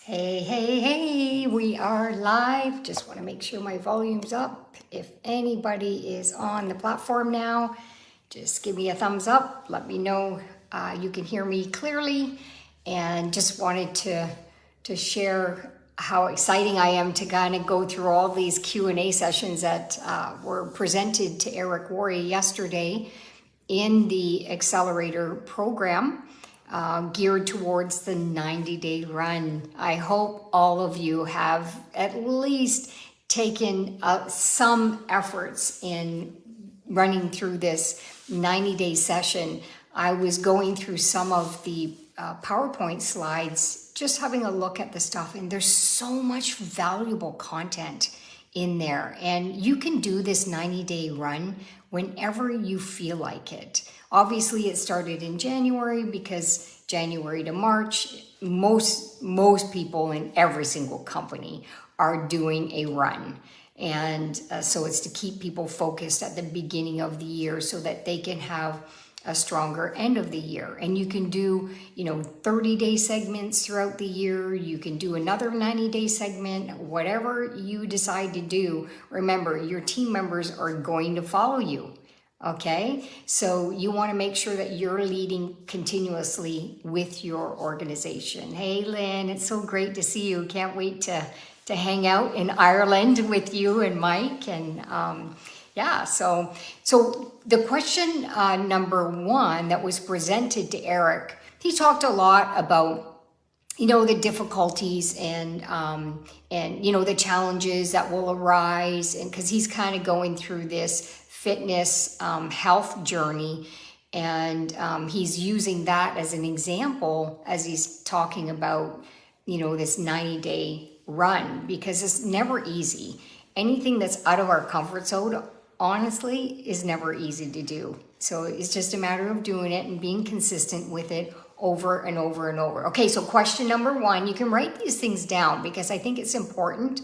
Hey, hey, hey, we are live. Just want to make sure my volume's up. If anybody is on the platform now, just give me a thumbs up. Let me know you can hear me clearly. And just wanted to share how exciting I am to kind of go through all these Q&A sessions that were presented to Eric Worre yesterday in the Accelerator program. Geared towards the 90-day run. I hope all of you have at least taken some efforts in running through this 90-day session. I was going through some of the PowerPoint slides, just having a look at the stuff, and there's so much valuable content in there. And you can do this 90-day run whenever you feel like it. Obviously, it started in January because January to March, most people in every single company are doing a run. And so it's to keep people focused at the beginning of the year so that they can have a stronger end of the year. And you can do, 30-day segments throughout the year. You can do another 90-day segment, whatever you decide to do. Remember, your team members are going to follow you. Okay, so you want to make sure that you're leading continuously with your organization. Hey, Lynn, it's so great to see you. Can't wait to hang out in Ireland with you and Mike. And so the question number one that was presented to Eric, he talked a lot about the difficulties and the challenges that will arise, and because he's kind of going through this fitness health journey, and he's using that as an example as he's talking about this 90-day run, because it's never easy. Anything that's out of our comfort zone, honestly, is never easy to do. So it's just a matter of doing it and being consistent with it over and over and over. Okay, so question number one, you can write these things down, because I think it's important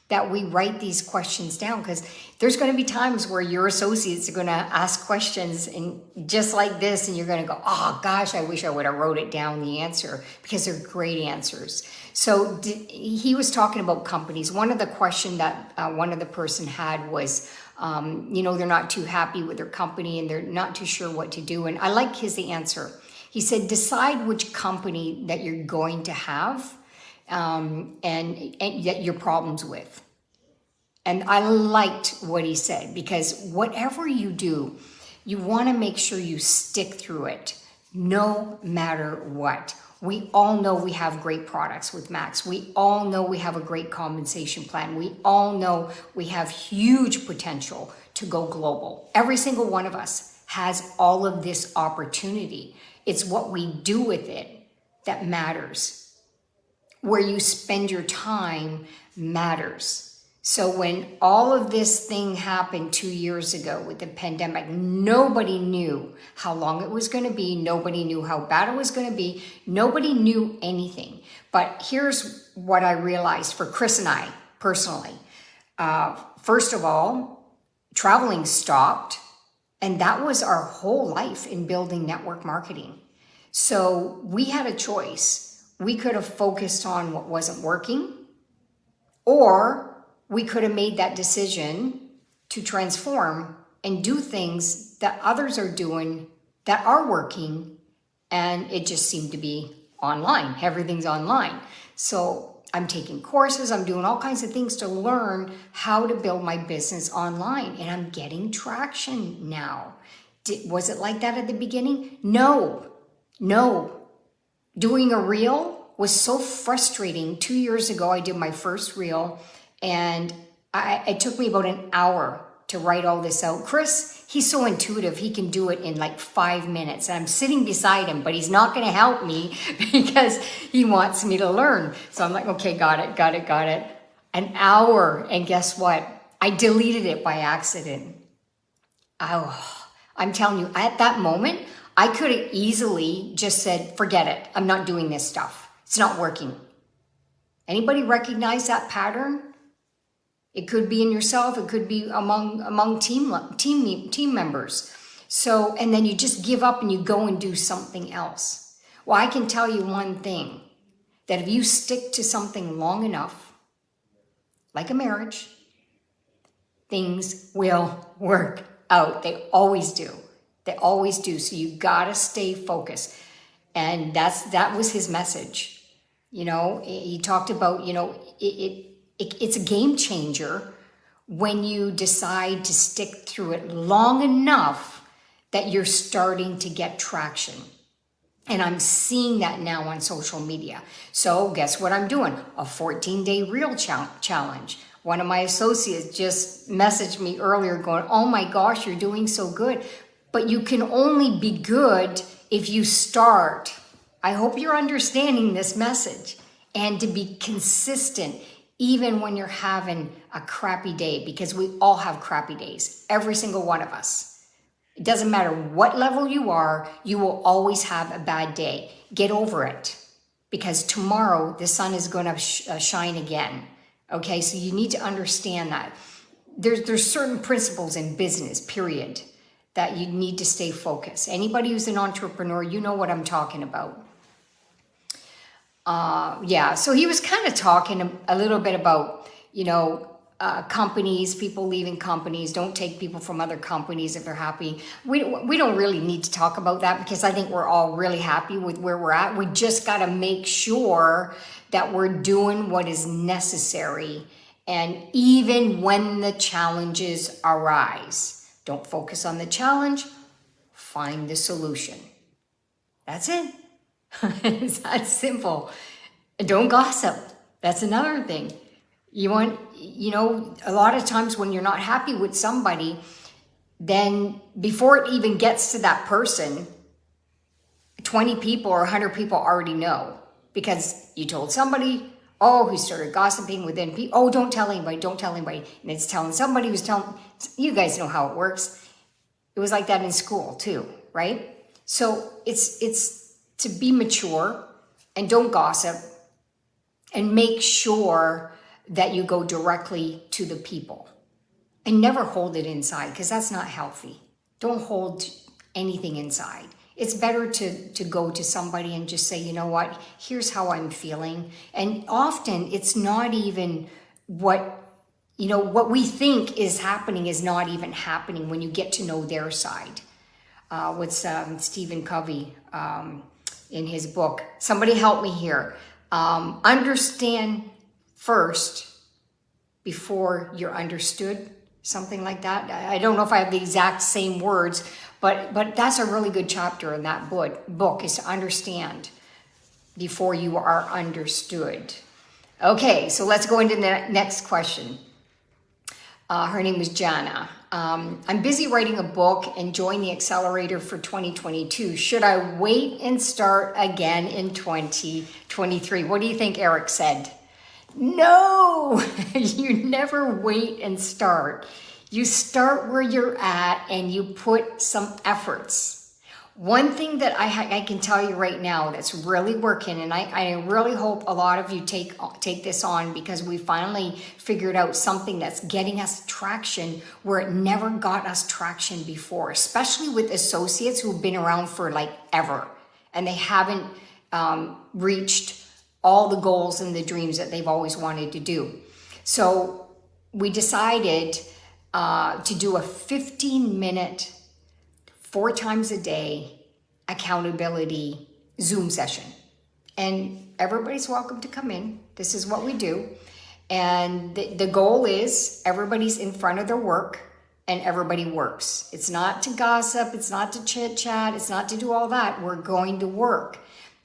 that we write these questions down, because there's going to be times where your associates are going to ask questions and just like this, and you're going to go, oh gosh, I wish I would have wrote it down, the answer, because they're great answers. So he was talking about companies. One of the question that one of the person had was, they're not too happy with their company and they're not too sure what to do. And I like his answer. He said, decide which company that you're going to have and yet your problems with. And I liked what he said, because whatever you do, you want to make sure you stick through it no matter what. We all know we have great products with Max. We all know we have a great compensation plan. We all know we have huge potential to go global. Every single one of us has all of this opportunity. It's what we do with it that matters. Where you spend your time matters. So when all of this thing happened 2 years ago with the pandemic, nobody knew how long it was going to be. Nobody knew how bad it was going to be. Nobody knew anything. But here's what I realized for Chris and I personally. First of all, traveling stopped, and that was our whole life in building network marketing. So we had a choice. We could have focused on what wasn't working, or we could have made that decision to transform and do things that others are doing that are working, and it just seemed to be online. Everything's online. So I'm taking courses, I'm doing all kinds of things to learn how to build my business online, and I'm getting traction now. Was it like that at the beginning? No. Doing a reel was so frustrating. 2 years ago, I did my first reel, and it took me about an hour to write all this out. Chris, he's so intuitive. He can do it in like 5 minutes. And I'm sitting beside him, but he's not going to help me because he wants me to learn. So I'm like, okay, got it. An hour. And guess what? I deleted it by accident. Oh, I'm telling you, at that moment, I could have easily just said, forget it. I'm not doing this stuff. It's not working. Anybody recognize that pattern? It could be in yourself. It could be among team members. So, and then you just give up and you go and do something else. Well, I can tell you one thing. that if you stick to something long enough, like a marriage, things will work out. They always do. They always do. So you gotta stay focused. And that was his message. You know, he talked about, you know, it's a game changer when you decide to stick through it long enough that you're starting to get traction. And I'm seeing that now on social media. So guess what I'm doing? A 14-day reel challenge. One of my associates just messaged me earlier going, oh my gosh, you're doing so good. But you can only be good if you start. I hope you're understanding this message. And to be consistent, even when you're having a crappy day, because we all have crappy days, every single one of us. It doesn't matter what level you are, you will always have a bad day. Get over it, because tomorrow the sun is going to shine again. Okay, so you need to understand that. There's certain principles in business, period, that you need to stay focused. Anybody who's an entrepreneur, you know what I'm talking about. Yeah, so he was kind of talking a little bit about, you know, companies, people leaving companies, don't take people from other companies if they're happy. We don't really need to talk about that, because I think we're all really happy with where we're at. We just got to make sure that we're doing what is necessary. And even when the challenges arise, don't focus on the challenge, find the solution. That's it. It's that simple. Don't gossip. That's another thing. You want, you know, a lot of times when you're not happy with somebody, then before it even gets to that person, 20 people or 100 people already know, because you told somebody, oh, who started gossiping within people, oh, don't tell anybody, don't tell anybody. And it's telling somebody who's telling, you guys know how it works. It was like that in school too, right? So it's to be mature and don't gossip, and make sure that you go directly to the people and never hold it inside, because that's not healthy. Don't hold anything inside. It's better to go to somebody and just say, you know what, here's how I'm feeling. And often it's not even what, you know, what we think is happening is not even happening when you get to know their side. What's Stephen Covey in his book, somebody help me here. Understand first before you're understood, something like that. I don't know if I have the exact same words, but that's a really good chapter in that book, is to understand before you are understood. Okay, so let's go into the next question. Her name is Jana. I'm busy writing a book and join the accelerator for 2022. Should I wait and start again in 2023? What do you think Eric said? No, you never wait and start. You start where you're at and you put some efforts. One thing that I can tell you right now that's really working, and I really hope a lot of you take this on, because we finally figured out something that's getting us traction where it never got us traction before, especially with associates who've been around for like ever, and they haven't reached all the goals and the dreams that they've always wanted to do. So we decided to do a 15-minute 4 times a day accountability Zoom session. And everybody's welcome to come in. This is what we do. And the goal is everybody's in front of their work and everybody works. It's not to gossip. It's not to chit chat. It's not to do all that. We're going to work.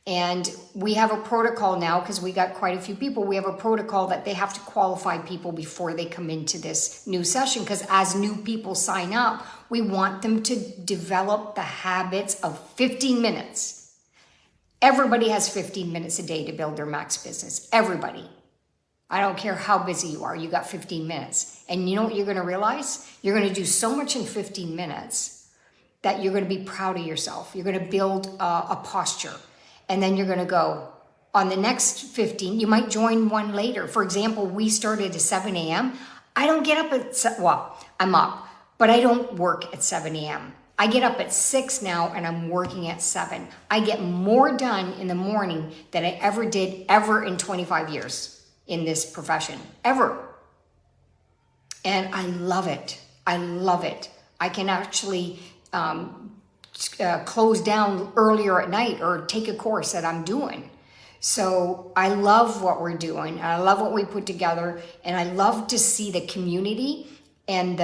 And we have a protocol now, because we got quite a few people. We have a protocol that they have to qualify people before they come into this new session, because as new people sign up, we want them to develop the habits of 15 minutes. Everybody has 15 minutes a day to build their max business. Everybody. I don't care how busy you are, you got 15 minutes. And you know what you're going to realize? You're going to do so much in 15 minutes that you're going to be proud of yourself. You're going to build a posture. And then you're going to go on the next 15. You might join one later. For example, we started at 7 a.m. I don't get up at, well, I'm up, but I don't work at 7 a.m. I get up at 6 now and I'm working at 7. I get more done in the morning than I ever did ever in 25 years in this profession, ever. And I love it. I love it. I can actually close down earlier at night or take a course that I'm doing. So I love what we're doing. I love what we put together, and I love to see the community and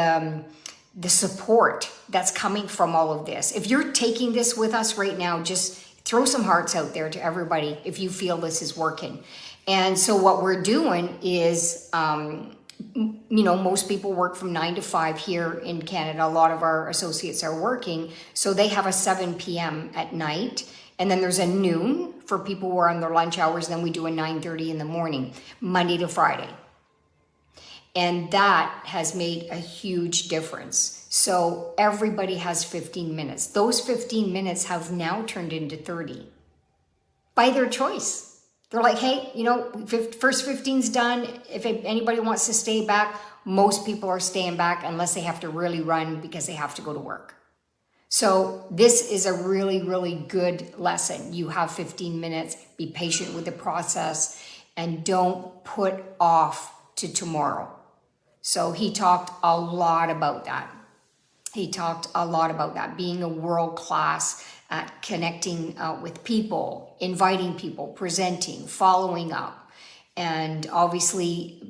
the support that's coming from all of this. If you're taking this with us right now, just throw some hearts out there to everybody if you feel this is working. And so what we're doing is, most people work from 9 to 5 here in Canada. A lot of our associates are working, so they have a 7 p.m. at night. And then there's a noon for people who are on their lunch hours. Then we do a 9:30 in the morning, Monday to Friday. And that has made a huge difference. So everybody has 15 minutes. Those 15 minutes have now turned into 30 by their choice. They're like, hey, first 15's done. If anybody wants to stay back, most people are staying back unless they have to really run because they have to go to work. So this is a really, really good lesson. You have 15 minutes. Be patient with the process and don't put off to tomorrow. So he talked a lot about that. Being a world-class at connecting with people, inviting people, presenting, following up, and obviously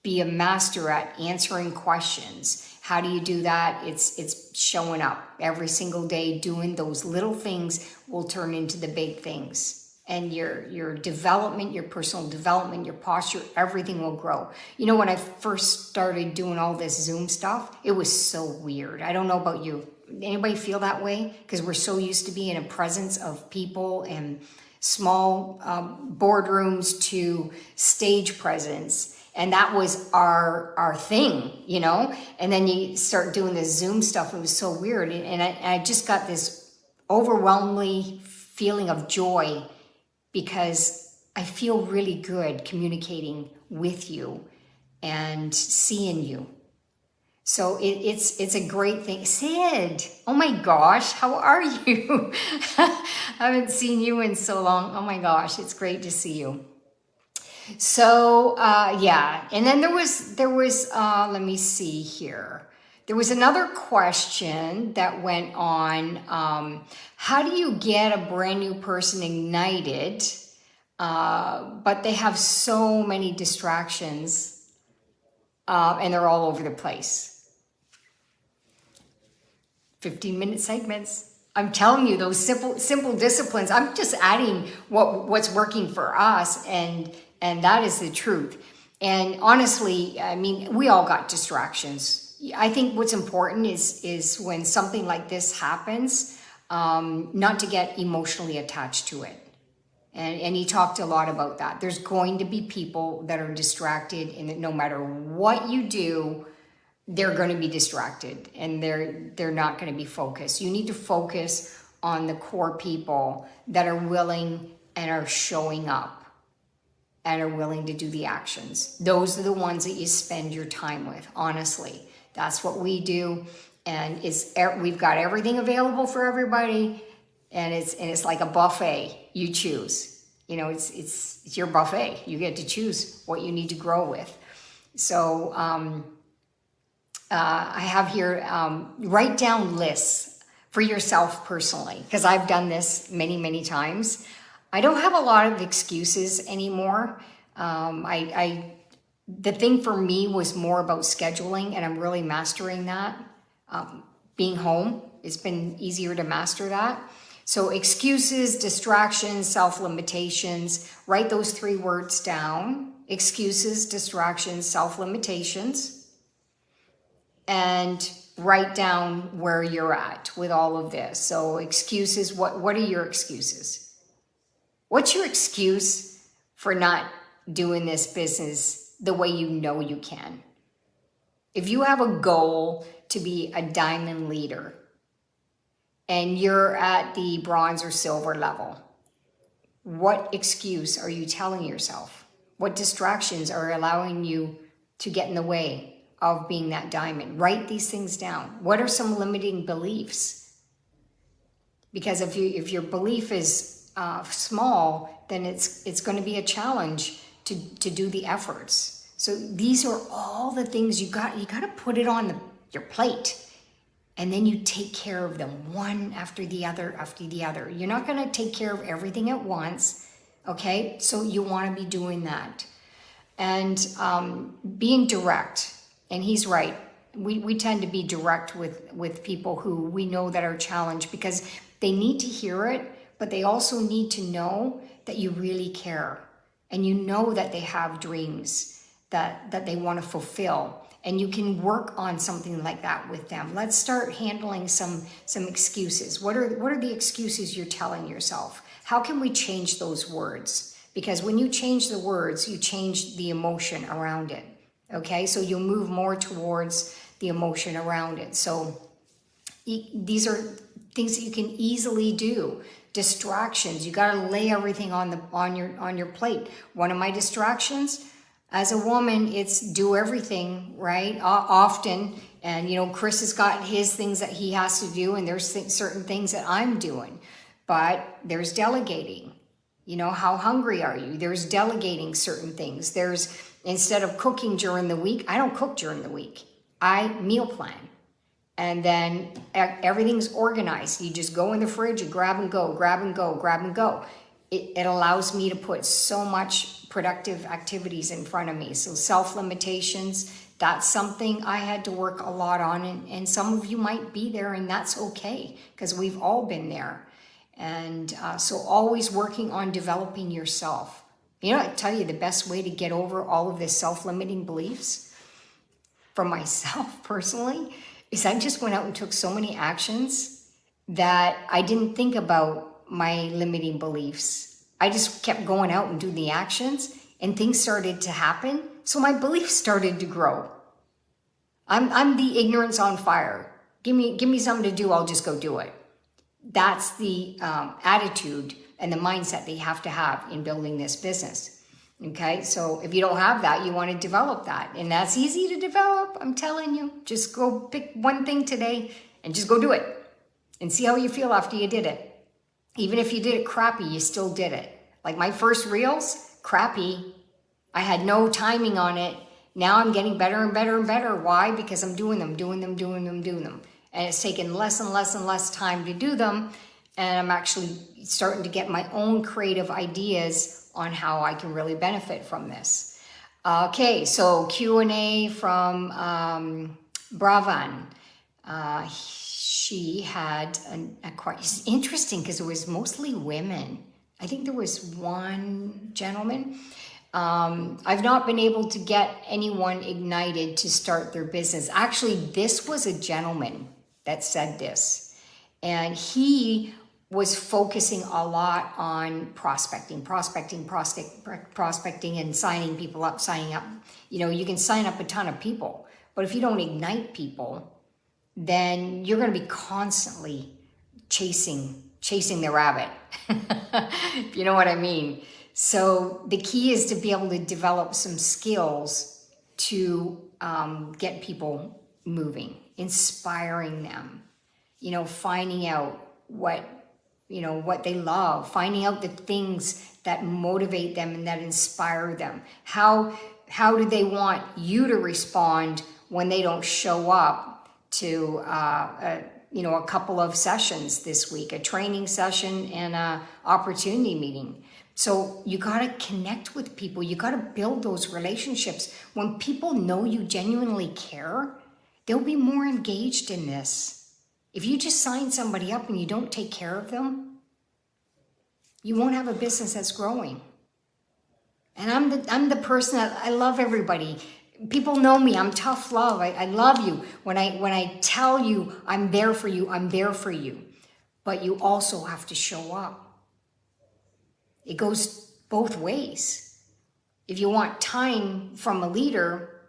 be a master at answering questions. How do you do that? It's showing up every single day, doing those little things will turn into the big things. And your development, your personal development, your posture, everything will grow. When I first started doing all this Zoom stuff, it was so weird. I don't know about you. Anybody feel that way? Because we're so used to being in a presence of people and small boardrooms to stage presence. And that was our thing, And then you start doing this Zoom stuff. It was so weird. And I just got this overwhelmingly feeling of joy because I feel really good communicating with you and seeing you. So it's a great thing. Sid, oh my gosh, how are you? I haven't seen you in so long. Oh my gosh, it's great to see you. So, and then there was, let me see here. There was another question that went on, how do you get a brand new person ignited, but they have so many distractions, and they're all over the place? 15-minute segments. I'm telling you, those simple disciplines, I'm just adding what's working for us, and that is the truth. And honestly, we all got distractions. I think what's important is when something like this happens, not to get emotionally attached to it. And he talked a lot about that. There's going to be people that are distracted, and no matter what you do, they're going to be distracted and they're not going to be focused. You need to focus on the core people that are willing and are showing up and are willing to do the actions. Those are the ones that you spend your time with, honestly. That's what we do. And we've got everything available for everybody, and it's like a buffet. You choose. It's your buffet. You get to choose what you need to grow with. So I have here, write down lists for yourself personally, because I've done this many, many times. I don't have a lot of excuses anymore. The thing for me was more about scheduling, and I'm really mastering that. Being home, it's been easier to master that. So excuses, distractions, self-limitations, write those 3 words down. Excuses, distractions, self-limitations. And write down where you're at with all of this. So excuses, what are your excuses? What's your excuse for not doing this business the way you know you can? If you have a goal to be a diamond leader and you're at the bronze or silver level, what excuse are you telling yourself? What distractions are allowing you to get in the way of being that diamond? Write these things down. What are some limiting beliefs Because if your belief is small, then it's going to be a challenge to do the efforts. So these are all the things you got to put it on your plate. And then you take care of them one after the other after the other. You're not going to take care of everything at once, okay? So you want to be doing that. And being direct, and he's right. We tend to be direct with people who we know that are challenged because they need to hear it, but they also need to know that you really care. And you know that they have dreams that they want to fulfill. And you can work on something like that with them. Let's start handling some excuses. What are the excuses you're telling yourself? How can we change those words? Because when you change the words, you change the emotion around it. Okay, so you'll move more towards the emotion around it. So these are things that you can easily do. Distractions. You got to lay everything on your plate. One of my distractions as a woman, it's do everything, right? Often. And, Chris has got his things that he has to do, and there's certain things that I'm doing. But there's delegating. How hungry are you? There's delegating certain things. There's, instead of cooking during the week, I don't cook during the week. I meal plan. And then everything's organized. You just go in the fridge, you grab and go, grab and go, grab and go. It allows me to put so much productive activities in front of me. So self-limitations, that's something I had to work a lot on. And some of you might be there, and that's okay, because we've all been there. And so always working on developing yourself. I tell you the best way to get over all of this self-limiting beliefs for myself personally is I just went out and took so many actions that I didn't think about my limiting beliefs. I just kept going out and doing the actions, and things started to happen. So my beliefs started to grow. I'm the ignorance on fire. Give me something to do, I'll just go do it. That's the attitude and the mindset that you have to have in building this business. Okay, so if you don't have that, you want to develop that. And that's easy to develop, I'm telling you. Just go pick one thing today and just go do it. And see how you feel after you did it. Even if you did it crappy, you still did it. Like my first reels, crappy. I had no timing on it. Now I'm getting better and better and better. Why? Because I'm doing them. And it's taken less and less and less time to do them. And I'm actually starting to get my own creative ideas on how I can really benefit from this. Okay, so Q&A from Bravan. She had a quite, it's interesting because it was mostly women. I think there was one gentleman. I've not been able to get anyone ignited to start their business. Actually, this was a gentleman that said this. And he was focusing a lot on prospecting and signing people up, signing up. You can sign up a ton of people, but if you don't ignite people, then you're going to be constantly chasing the rabbit. If you know what I mean. So the key is to be able to develop some skills to get people moving, inspiring them, finding out what they love, finding out the things that motivate them and that inspire them. How do they want you to respond when they don't show up to a couple of sessions this week, a training session and a opportunity meeting? So you got to connect with people. You got to build those relationships. When people know you genuinely care, they'll be more engaged in this. If you just sign somebody up and you don't take care of them, you won't have a business that's growing. And I'm the person that I love everybody. People know me. I'm tough love. I love you. When I tell you I'm there for you, I'm there for you. But you also have to show up. It goes both ways. If you want time from a leader,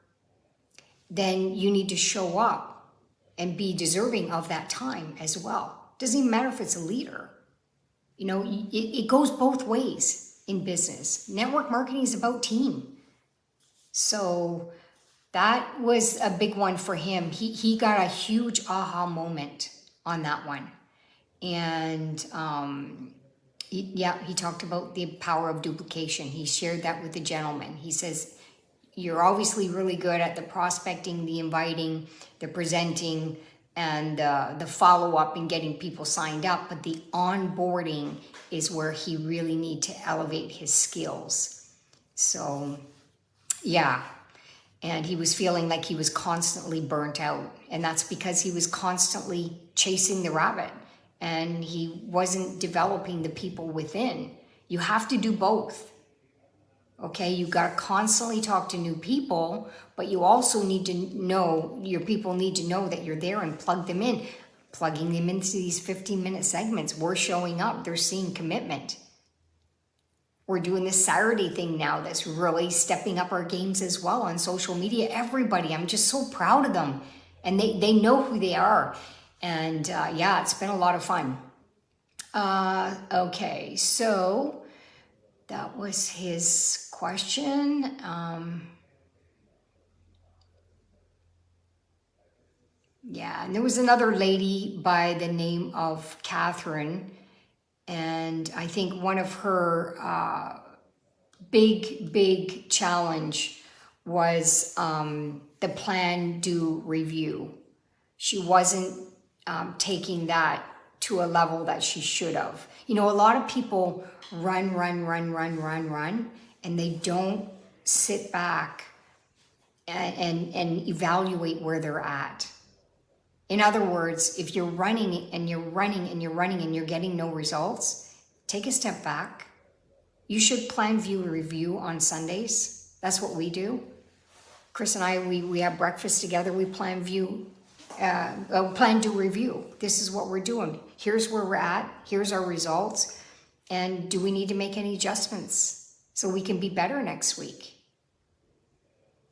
then you need to show up and be deserving of that time as well. Doesn't even matter if it's a leader. It goes both ways in business. Network marketing is about team. So that was a big one for him. He got a huge aha moment on that one. And he talked about the power of duplication. He shared that with the gentleman. He says, you're obviously really good at the prospecting, the inviting, the presenting, and the follow-up and getting people signed up, but the onboarding is where he really need to elevate his skills. So yeah, and he was feeling like he was constantly burnt out, and that's because he was constantly chasing the rabbit and he wasn't developing the people within. You have to do both. Okay, you got to constantly talk to new people, but you also need to know, your people need to know that you're there and plug them in. Plugging them into these 15-minute segments. We're showing up, they're seeing commitment. We're doing this Saturday thing now that's really stepping up our games as well on social media. Everybody, I'm just so proud of them. And they know who they are. And yeah, it's been a lot of fun. Okay, so that was his question. Yeah, and there was another lady by the name of Catherine, and I think one of her big challenge was the plan, do, review. She wasn't taking that to a level that she should have. You know, a lot of people run, and they don't sit back and evaluate where they're at. In other words, if you're running and you're getting no results, take a step back. You should plan, view, review on Sundays. That's what we do. Chris and I, we have breakfast together. We plan, view, plan, do, review. This is what we're doing. Here's where we're at. Here's our results. And do we need to make any adjustments so we can be better next week?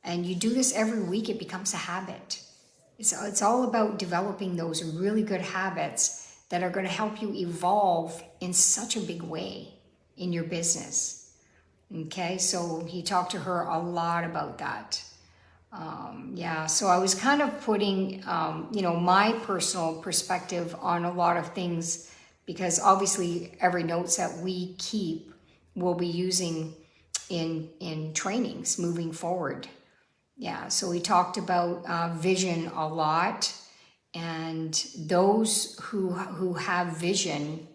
And you do this every week, it becomes a habit. It's all about developing those really good habits that are going to help you evolve in such a big way in your business. Okay, so he talked to her a lot about that. Yeah, so I was kind of putting, you know, my personal perspective on a lot of things, because obviously every notes that we keep we'll be using in trainings moving forward. Yeah, so we talked about vision a lot, and those who have vision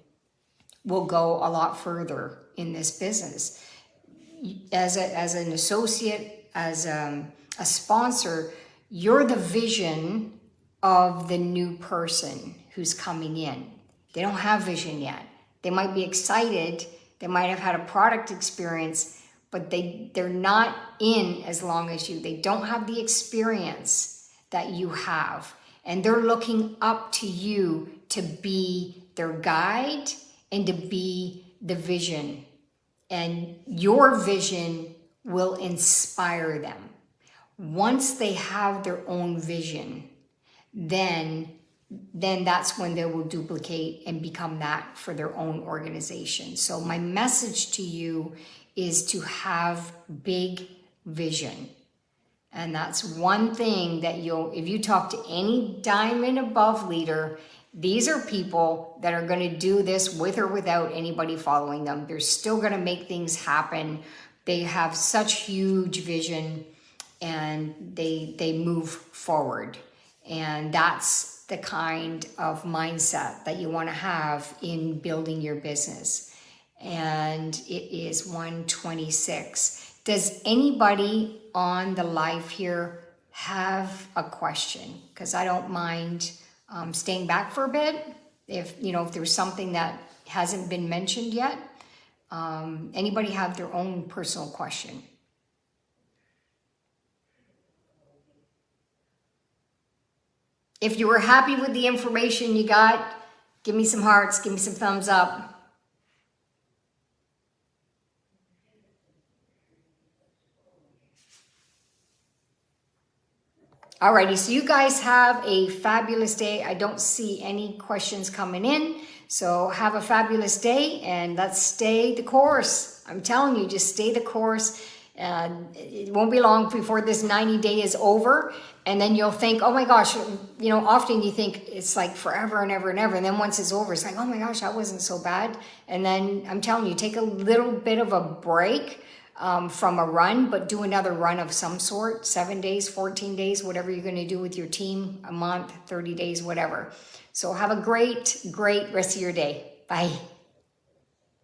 will go a lot further in this business. As an associate, as a sponsor, you're the vision of the new person who's coming in. They don't have vision yet. They might be excited, they might have had a product experience, but they're not in as long as you. They don't have the experience that you have. And they're looking up to you to be their guide and to be the vision. And your vision will inspire them. Once they have their own vision, then that's when they will duplicate and become that for their own organization. So my message to you is to have big vision. And that's one thing that if you talk to any diamond above leader, these are people that are going to do this with or without anybody following them. They're still going to make things happen. They have such huge vision, and they move forward. And that's the kind of mindset that you want to have in building your business. And it is 1:26. Does anybody on the live here have a question? Because I don't mind staying back for a bit if there's something that hasn't been mentioned yet. Anybody have their own personal question? If you were happy with the information you got, give me some hearts, give me some thumbs up. Alrighty, so you guys have a fabulous day. I don't see any questions coming in, so have a fabulous day, and let's stay the course. I'm telling you, just stay the course. And it won't be long before this 90-day is over. And then you'll think, oh my gosh, you know, often you think it's like forever and ever and ever. And then once it's over, it's like, oh my gosh, that wasn't so bad. And then I'm telling you, take a little bit of a break from a run, but do another run of some sort, 7 days, 14 days, whatever you're going to do with your team, a month, 30 days, whatever. So have a great rest of your day. Bye.